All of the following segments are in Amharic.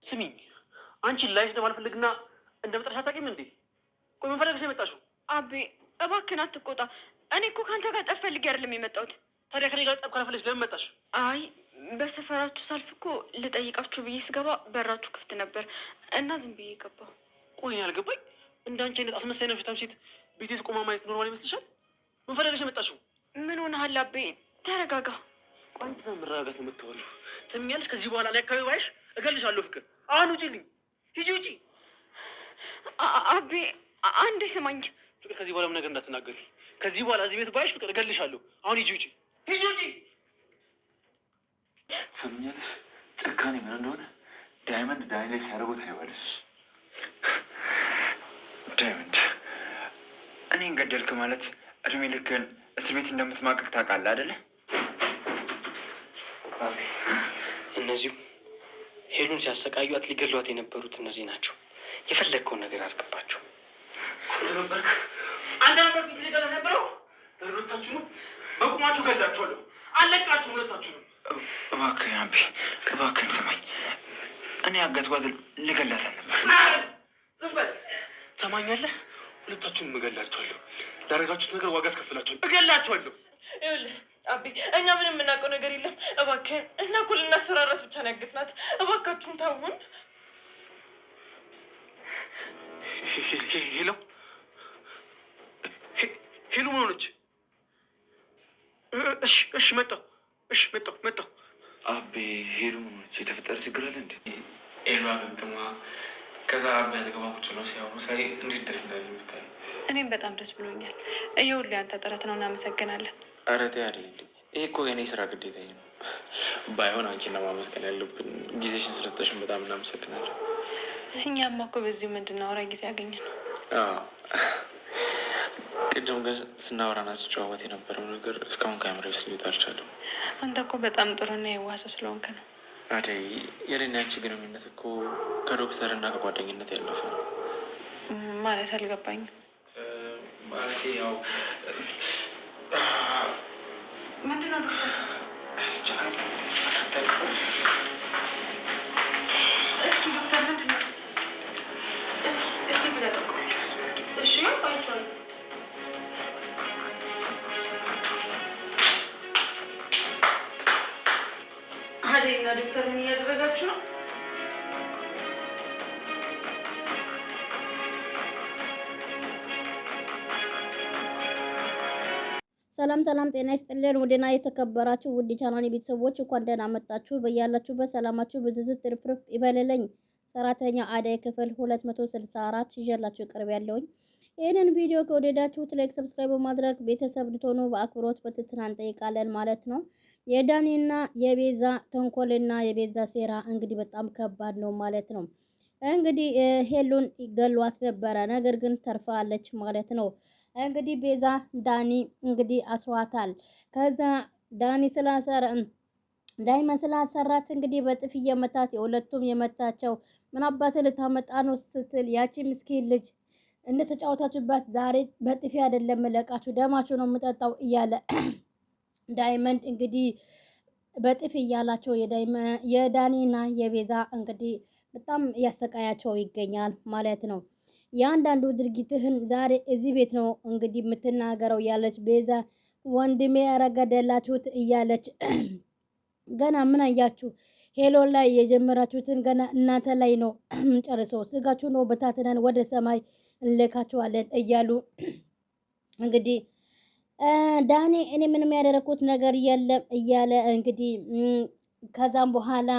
ስሚኝ፣ አንቺ ላይሽ እንደማልፈልግና እንደምጠርሽ አታውቂም እንዴ? ቆይ ምን ፈልገሽ የመጣሽው? አቤ እባክህን አትቆጣ። እኔ እኮ ከአንተ ጋር ጠብ ፈልጌ አይደለም የመጣሁት። ታዲያ ከኔ ጋር ጠብ ካልፈለግሽ ለምን መጣሽ? አይ በሰፈራችሁ ሳልፍ እኮ ልጠይቃችሁ ብዬ ስገባ በራችሁ ክፍት ነበር እና ዝም ብዬ ገባሁ። ቆይ እኔ አልገባኝ። እንደ አንቺ አይነት አስመሳይ ነፍታም ሴት ቤቴ ውስጥ ቆማ ማየት ኖርማል ይመስልሻል? ምን ፈልገሽ የመጣሽው? ምን ሆነሃል አቤ? ተረጋጋ። ቆይ አንቺ መረጋጋት ነው የምትወሪው? ሰሚኛለሽ? ከዚህ በኋላ እኔ አካባቢ ባይሽ እገልሻለሁ። ፍቅር አሁን ውጪልኝ፣ ሂጂ ውጪ። አቤ አንዴ ስማኝ። ፍቅር ከዚህ በኋላ ምን ነገር እንዳትናገሪ። ከዚህ በኋላ እዚህ ቤት ባይሽ ፍቅር እገልሻለሁ። አሁን ሂጂ ውጪ፣ ሂጂ ውጪ። ሰሚኛለሽ? ጭካኔ ምን እንደሆነ ዳይመንድ ዳኒ ላይ ሲያደርጉት አይባልሽ። ዳይመንድ እኔን ገደልክ ማለት እድሜ ልክህን እስር ቤት እንደምትማቀቅ ታውቃለህ አይደለ? እነዚሁ ሄሉን ሲያሰቃዩት ሊገሏት የነበሩት እነዚህ ናቸው። የፈለግከውን ነገር አድርግባቸው። አንድ ነበር ቢስ ሊገላ ነበረው። ሁለታችሁ ነው በቁማችሁ ገላችኋለሁ። አለቃችሁ ሁለታችሁ ነው። እባክህን አቤ፣ እባክህን ስማኝ። እኔ አጋትጓት ልገላት አልነበር። ዝም በል። ሰማኛለህ? ሁለታችሁንም እገላችኋለሁ። ላደረጋችሁት ነገር ዋጋ አስከፍላችኋለሁ። እገላችኋለሁ። ይኸውልህ አቤ፣ እኛ ምንም የምናውቀው ነገር የለም። እባክህን፣ እኛ እኮ ልናስፈራራት ብቻ ነው ያገዝናት። እባካችሁን ታውን። ሄሎ ሄሎ፣ ምን ሆነች? እሺ መጣሁ። እሺ መጣሁ። አቤ ሄሉ ምን ሆነች? የተፈጠረ ችግር አለ እንዴ? ሄሉ አገግማ ከዛ አቤ አጠገቧ ቁጭ ብለው ሲያወሩ ሳይ እንዴት ደስ እንዳለ ብታይ። እኔም በጣም ደስ ብሎኛል። ይሄ ሁሉ ያንተ ጥረት ነው፣ እናመሰግናለን። ኧረ ተይ አይደለም፣ ይሄ እኮ የኔ ስራ ግዴታዬ ነው። ባይሆን አንቺን ለማመስገን ያለብን። ጊዜሽን ስለሰጠሽን በጣም እናመሰግናለን። እኛማ እኮ በዚሁ እንድናወራ ጊዜ ያገኘ ነው። ቅድም ግን ስናወራና ስጨዋወት የነበረው ነገር እስካሁን ከአእምሮዬ ውስጥ ሊወጣ አልቻለም። አንተ እኮ በጣም ጥሩና የዋህ ሰው ስለሆንክ ነው። አደይ፣ የኔና ያንቺ ግንኙነት እኮ ከዶክተር እና ከጓደኝነት ያለፈ ነው። ማለት አልገባኝም። ማለት ያው ምንድን ነው ዶክተር? እስኪ ዶክተር ምንድን ነው? እስኪ ብለህ እሺ አይቻልም። አደይ እና ዶክተር ምን እያደረጋችሁ ነው? ሰላም ጤና ይስጥልን። ውድና የተከበራችሁ ውድ ቻናል ቤተሰቦች እንኳን ደህና መጣችሁ። በያላችሁበት ሰላማችሁ ብዝዝት ትርፍርፍ ይበልልኝ። ሰራተኛ አደይ ክፍል 264 ይዤላችሁ ቀርብ ያለውኝ። ይህንን ቪዲዮ ከወደዳችሁት ላይክ፣ ሰብስክራይብ በማድረግ ቤተሰብ እንድትሆኑ በአክብሮት በትህትና እንጠይቃለን ማለት ነው። የዳኒና የቤዛ ተንኮልና የቤዛ ሴራ እንግዲህ በጣም ከባድ ነው ማለት ነው። እንግዲህ ሄሉን ይገሏት ነበረ፣ ነገር ግን ተርፋለች ማለት ነው። እንግዲህ ቤዛ ዳኒ እንግዲህ አስሯታል። ከዛ ዳይመን ስላሰራት እንግዲህ በጥፊ የመታት የሁለቱም የመታቸው ምን አባት ልታመጣ ነው ስትል ያቺ ምስኪን ልጅ እንደተጫወታችሁባት ዛሬ በጥፊ አይደለም ለቃችሁ ደማችሁ ነው የምጠጣው እያለ ዳይመንድ እንግዲህ በጥፊ እያላቸው የዳኒና የቤዛ እንግዲህ በጣም ያሰቃያቸው ይገኛል ማለት ነው። ያንዳንዱ ድርጊትህን ዛሬ እዚህ ቤት ነው እንግዲህ የምትናገረው ያለች ቤዛ ወንድሜ ያረገደላችሁት እያለች ገና ምን አያችሁ ሄሎ ላይ የጀመራችሁትን ገና እናንተ ላይ ነው ጨርሰው ስጋችሁ ነው በታትነን ወደ ሰማይ እንልካችኋለን እያሉ እንግዲህ ዳኒ እኔ ምንም ያደረኩት ነገር የለም እያለ እንግዲህ ከዛም በኋላ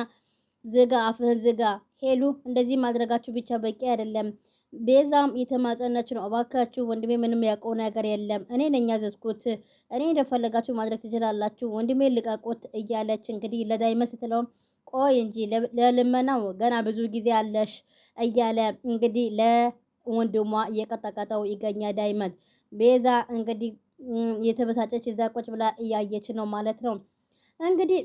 ዝጋ አፍህን ዝጋ ሄሉ እንደዚህ ማድረጋችሁ ብቻ በቂ አይደለም። ቤዛም የተማጸነች ነው። እባካችሁ ወንድሜ ምንም ያውቀው ነገር የለም፣ እኔ ነኝ ያዘዝኩት፣ እኔ እንደፈለጋችሁ ማድረግ ትችላላችሁ፣ ወንድሜ ልቀቁት እያለች እንግዲህ ለዳይመን ስትለው ቆይ እንጂ ለልመናው ገና ብዙ ጊዜ አለሽ እያለ እንግዲህ ለወንድሟ እየቀጠቀጠው ይገኛል ዳይመን። ቤዛ እንግዲህ የተበሳጨች እዛ ቁጭ ብላ እያየች ነው ማለት ነው። እንግዲህ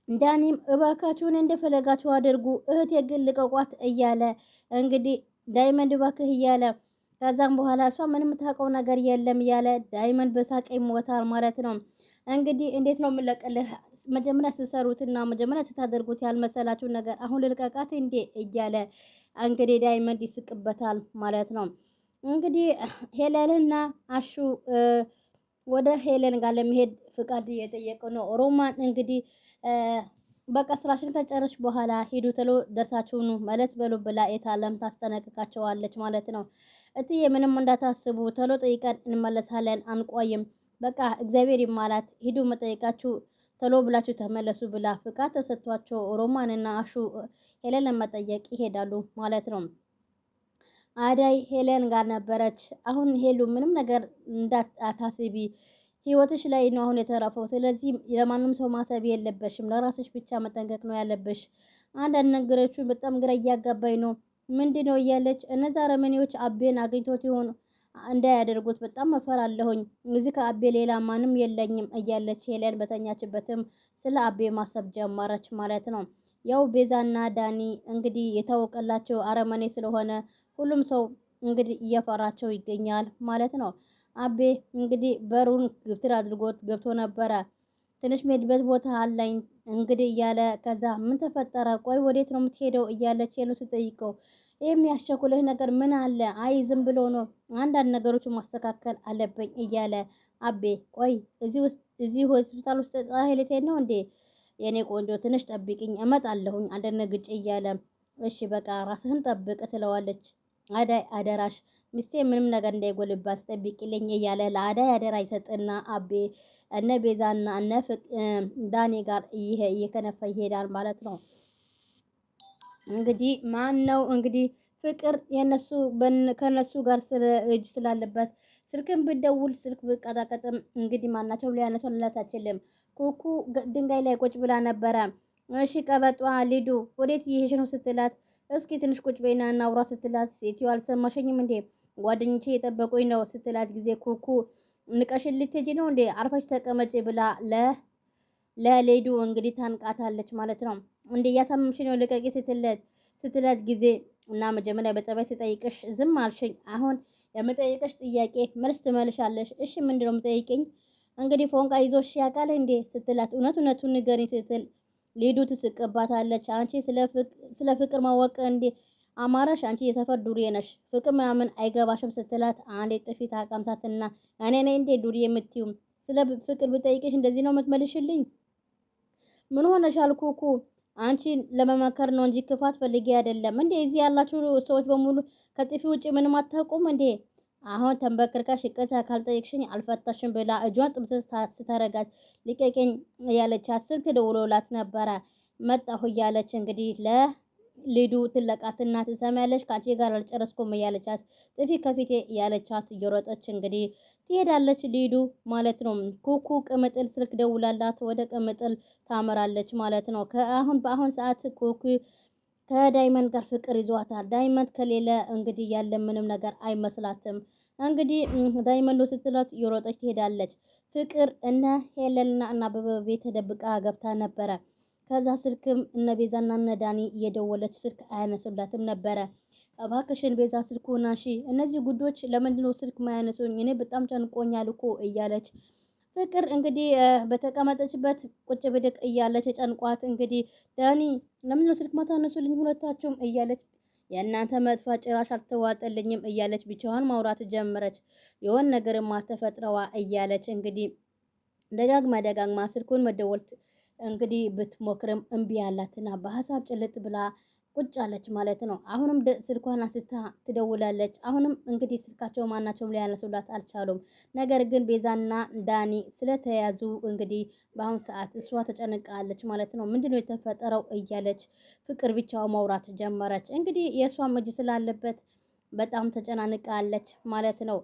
ዳኒም እባካችሁን እንደፈለጋችሁ አድርጉ፣ እህቴ ግን ልቀቋት እያለ እንግዲህ ዳይመንድ እባክህ እያለ ከዛም በኋላ እሷ ምንም የምታውቀው ነገር የለም እያለ ዳይመንድ በሳቅ ይሞታል ማለት ነው። እንግዲህ እንዴት ነው የምለቅልህ? መጀመሪያ ስትሰሩትና መጀመሪያ ስታደርጉት ያልመሰላችሁ ነገር አሁን ልልቀቃት እንዴ እያለ እንግዲህ ዳይመንድ ይስቅበታል ማለት ነው። እንግዲህ ሄለንና አሹ ወደ ሄለን ጋር ለመሄድ ፍቃድ እየጠየቀው ነው። ሮማን እንግዲህ በቃ ስራሽን ከጨረሽ በኋላ ሂዱ ተሎ ደርሳችሁ ኑ መለስ በሉ ብላ የታለም ታስጠነቅቃቸዋለች ማለት ነው። እትዬ ምንም እንዳታስቡ ተሎ ጠይቀን እንመለሳለን፣ አንቆይም፣ በቃ እግዚአብሔር ይማላት፣ ሂዱ መጠየቃችሁ ተሎ ብላችሁ ተመለሱ ብላ ፍቃድ ተሰጥቷቸው ሮማንና አሹ ሄለን ለመጠየቅ ይሄዳሉ ማለት ነው። አዳይ ሄለን ጋር ነበረች። አሁን ሄሉ ምንም ነገር እንዳታስቢ ህይወትሽ ላይ ነው አሁን የተረፈው። ስለዚህ ለማንም ሰው ማሰብ የለበሽም፣ ለራስሽ ብቻ መጠንቀቅ ነው ያለብሽ። አንዳንድ ነገሮቹ በጣም ግራ እያጋባኝ ነው። ምንድነው እያለች እነዛ አረመኔዎች አቤን አግኝቶት ይሆን እንዳያደርጉት በጣም እፈራለሁኝ። እዚህ ከአቤ ሌላ ማንም የለኝም እያለች ሄለን በተኛችበትም ስለ አቤ ማሰብ ጀመረች ማለት ነው። ያው ቤዛና ዳኒ እንግዲህ የታወቀላቸው አረመኔ ስለሆነ ሁሉም ሰው እንግዲህ እየፈራቸው ይገኛል ማለት ነው። አቤ እንግዲህ በሩን ግፍትር አድርጎት ገብቶ ነበረ። ትንሽ መሄድበት ቦታ አለኝ እንግዲህ እያለ ከዛ ምን ተፈጠረ? ቆይ ወዴት ነው የምትሄደው? እያለች ሄሉ ስጠይቀው የሚያስቸኩልህ ነገር ምን አለ? አይ ዝም ብሎ ነው አንዳንድ ነገሮችን ማስተካከል አለብኝ እያለ አቤ ቆይ እዚህ ሆስፒታል ውስጥ ልትሄድ ነው እንዴ? የኔ ቆንጆ ትንሽ ጠብቅኝ እመጣለሁኝ አልደነግጭ እያለ እሺ በቃ ራስህን ጠብቅ ትለዋለች። አዳይ አደራሽ ሚስቴ ምንም ነገር እንዳይጎልባት ጠብቂልኝ እያለ ለአዳይ አደራ ይሰጥና አቤ እነ ቤዛና እነ ዳኔ ጋር እየከነፈ ይሄዳል ማለት ነው። እንግዲህ ማን ነው እንግዲህ ፍቅር የነሱ ከነሱ ጋር እጅ ስላለበት ስልክን ብደውል ስልክ ብቀጣቀጥም እንግዲህ ማናቸው ሊያነሱላት አይችልም። ኩኩ ድንጋይ ላይ ቁጭ ብላ ነበረ። እሺ ቀበጧ ሊዱ ወዴት እየሄድሽ ነው ስትላት እስኪ ትንሽ ቁጭ በይና እናውራ ስትላት ሴትዮ አልሰማሸኝም እንዴ ጓደኞቼ የጠበቁኝ ነው ስትላት ጊዜ ኩኩ ንቀሽን ልትሄጂ ነው እንዴ አርፈሽ ተቀመጪ ብላ ለሌዱ እንግዲህ ታንቃታለች ማለት ነው። እንዴ እያሳመምሽ ነው ልቀቂ ስትላት ጊዜ እና መጀመሪያ በጸባይ ስጠይቅሽ ዝም አልሽኝ። አሁን የምጠይቅሽ ጥያቄ መልስ ትመልሻለሽ። እሺ ምንድነው የምጠይቅኝ? እንግዲህ ፎንቃ ይዞሽ ያውቃል እንዴ ስትላት እውነቱን ንገሪኝ ስትል ሊዱ ትስቅባታለች። አንቺ ስለ ፍቅር ማወቅ እንዴ አማራሽ? አንቺ የሰፈር ዱርዬ ነሽ፣ ፍቅር ምናምን አይገባሽም ስትላት አንዴ ጥፊት አቀምሳትና እኔ ነኝ እንዴ ዱርዬ የምትይው? ስለ ፍቅር ብጠይቅሽ እንደዚህ ነው የምትመልሽልኝ? ምን ሆነሻል ኩኩ? አንቺ ለመመከር ነው እንጂ ክፋት ፈልጌ አይደለም እንዴ። እዚህ ያላችሁ ሰዎች በሙሉ ከጥፊ ውጪ ምንም አታውቁም እንዴ? አሁን ተንበክርከሽ ይቅርታ ካልጠየቅሽኝ አልፈታሽም ብላ እጇን ጥምስስ ስታረጋት ልቀቀኝ እያለቻት ስልክ ደውሎላት ነበረ። መጣሁ እያለች እንግዲህ ለሊዱ ትለቃትና ትሰሚያለሽ ከአንቺ ጋር አልጨረስኩም እያለቻት ጥፊ ከፊቴ እያለቻት እየሮጠች እንግዲህ ትሄዳለች ሊዱ ማለት ነው። ኩኩ ቅምጥል ስልክ ደውላላት ወደ ቅምጥል ታመራለች ማለት ነው። በአሁን ሰዓት ኩኩ ከዳይመንድ ጋር ፍቅር ይዟታል። ዳይመንድ ከሌለ እንግዲህ ያለ ምንም ነገር አይመስላትም። እንግዲህ ዳይመንድ ስትላት እየሮጠች ትሄዳለች። ፍቅር እነ ሄለንና እና በቤት ተደብቃ ገብታ ነበረ። ከዛ ስልክም እነ ቤዛና እነ ዳኒ እየደወለች ስልክ አያነሱላትም ነበረ። እባክሽን ቤዛ ስልኩን አንሺ፣ እነዚህ ጉዶች ለምንድነው ስልክ ማያነሱኝ? እኔ በጣም ጨንቆኛል እኮ እያለች ፍቅር እንግዲህ በተቀመጠችበት ቁጭ ብድቅ እያለች ጨንቋት እንግዲህ ዳኒ ለምንድነው ስልክ ማታነሱልኝ ሁለታችሁም እያለች የእናንተ መጥፋት ጭራሽ አልተዋጠልኝም እያለች ብቻዋን ማውራት ጀመረች። የሆነ ነገርማ ተፈጥረዋ እያለች እንግዲህ ደጋግማ ስልኩን መደወል እንግዲህ ብትሞክርም እምቢ ያላትና በሀሳብ ጭልጥ ብላ ቁጭ አለች ማለት ነው። አሁንም ስልኳን አንስታ ትደውላለች። አሁንም እንግዲህ ስልካቸው ማናቸውም ሊያነሱላት አልቻሉም። ነገር ግን ቤዛና ዳኒ ስለተያዙ እንግዲህ በአሁን ሰዓት እሷ ተጨንቃለች ማለት ነው። ምንድነው የተፈጠረው እያለች ፍቅር ብቻው ማውራት ጀመረች። እንግዲህ የእሷም እጅ ስላለበት በጣም ተጨናንቃለች ማለት ነው።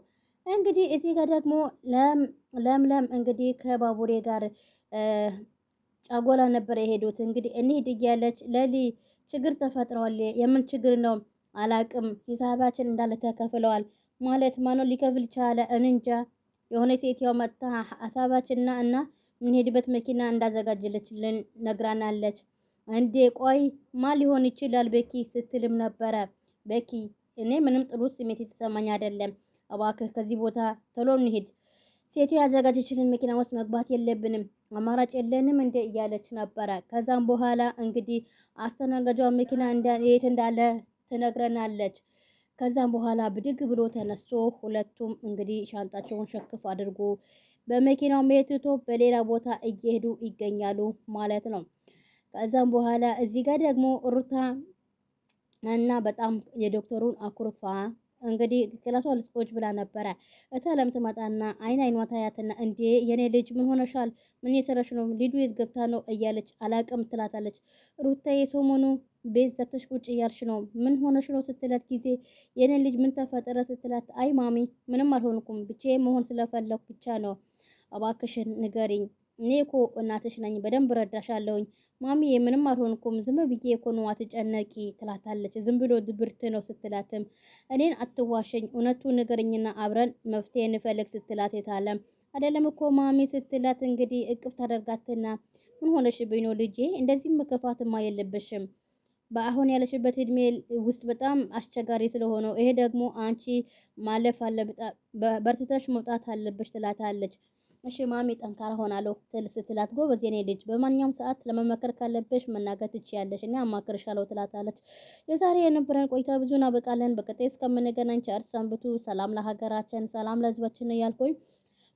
እንግዲህ እዚህ ጋር ደግሞ ለምለም እንግዲህ ከባቡሬ ጋር ጫጎላ ነበር የሄዱት። እንግዲህ እንሂድ እያለች ለሊ ችግር ተፈጥሯል። የምን ችግር ነው አላቅም። ሂሳባችን እንዳለ ተከፍለዋል ማለት ማነው ሊከፍል ቻለ? እንጃ። የሆነ ሴትዮ መጣ ሀሳባችንና እና የምንሄድበት መኪና እንዳዘጋጀለችልን ነግራናለች። እንዴ ቆይ ማን ሊሆን ይችላል ቤኪ ስትልም ነበረ። ቤኪ እኔ ምንም ጥሩ ስሜት የተሰማኝ አይደለም። እባክህ ከዚህ ቦታ ቶሎ እንሂድ ሴቱ ያዘጋጀችልን መኪና ውስጥ መግባት የለብንም አማራጭ የለንም እንደ እያለች ነበረ። ከዛም በኋላ እንግዲህ አስተናጋጇ መኪና የት እንዳለ ትነግረናለች። ከዛም በኋላ ብድግ ብሎ ተነስቶ ሁለቱም እንግዲህ ሻንጣቸውን ሸክፍ አድርጎ በመኪናው መሄድ ትቶ በሌላ ቦታ እየሄዱ ይገኛሉ ማለት ነው። ከዛም በኋላ እዚህ ጋር ደግሞ ሩታ እና በጣም የዶክተሩን አኩርፋ እንግዲህ ክላሷ ልስፖች ብላ ነበረ። እታለም ትመጣና አይኗ ታያትና እንዴ የኔ ልጅ ምን ሆነሻል? ምን የሰራሽ ነው? ሊዱ የት ገብታ ነው እያለች አላቅም ትላታለች። ሩታዬ ሰሞኑ ቤት ዘግተሽ ቁጭ እያልሽ ነው ምን ሆነሽ ነው ስትላት ጊዜ የኔ ልጅ ምን ተፈጠረ ስትላት አይ ማሚ ምንም አልሆንኩም ብቻዬን መሆን ስለፈለኩ ብቻ ነው እባክሽን ንገሪኝ እኔ እኮ እናትሽ ነኝ በደንብ ረዳሻለሁኝ ማሚዬ ምንም አልሆንኩም ዝም ብዬ እኮ ነው አትጨነቂ ትላታለች። ዝም ብሎ ድብርት ነው ስትላትም እኔን አትዋሸኝ እውነቱ ንገረኝና አብረን መፍትሄ እንፈልግ ስትላት የታለም አይደለም እኮ ማሚ ስትላት እንግዲህ እቅፍ ታደርጋትና ምን ሆነሽብኝ ነው ልጄ እንደዚህ መከፋትማ የለብሽም በአሁን ያለሽበት እድሜ ውስጥ በጣም አስቸጋሪ ስለሆነው ይሄ ደግሞ አንቺ ማለፍ አለበት በርትተሽ መውጣት አለብሽ ትላታለች። እሺ ማሚ ጠንካራ ሆናለሁ ስትላት ጎበዝ የኔ ልጅ በማንኛውም ሰዓት ለመመከር ካለብሽ መናገር ትችያለሽ እና አማክርሻለሁ ትላታለች። የዛሬ የነበረን ቆይታ ብዙ እናበቃለን። በቀጣይ እስከምንገናኝ ቸር ሰንብቱ። ሰላም ለሀገራችን፣ ሰላም ለሕዝባችን እያልኩኝ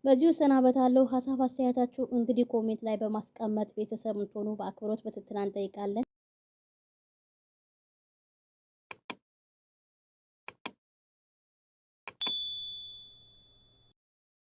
በዚሁ ሰናበታለሁ። ሀሳብ አስተያየታችሁ እንግዲህ ኮሜንት ላይ በማስቀመጥ ቤተሰብ እንድትሆኑ በአክብሮት በትህትና እንጠይቃለን።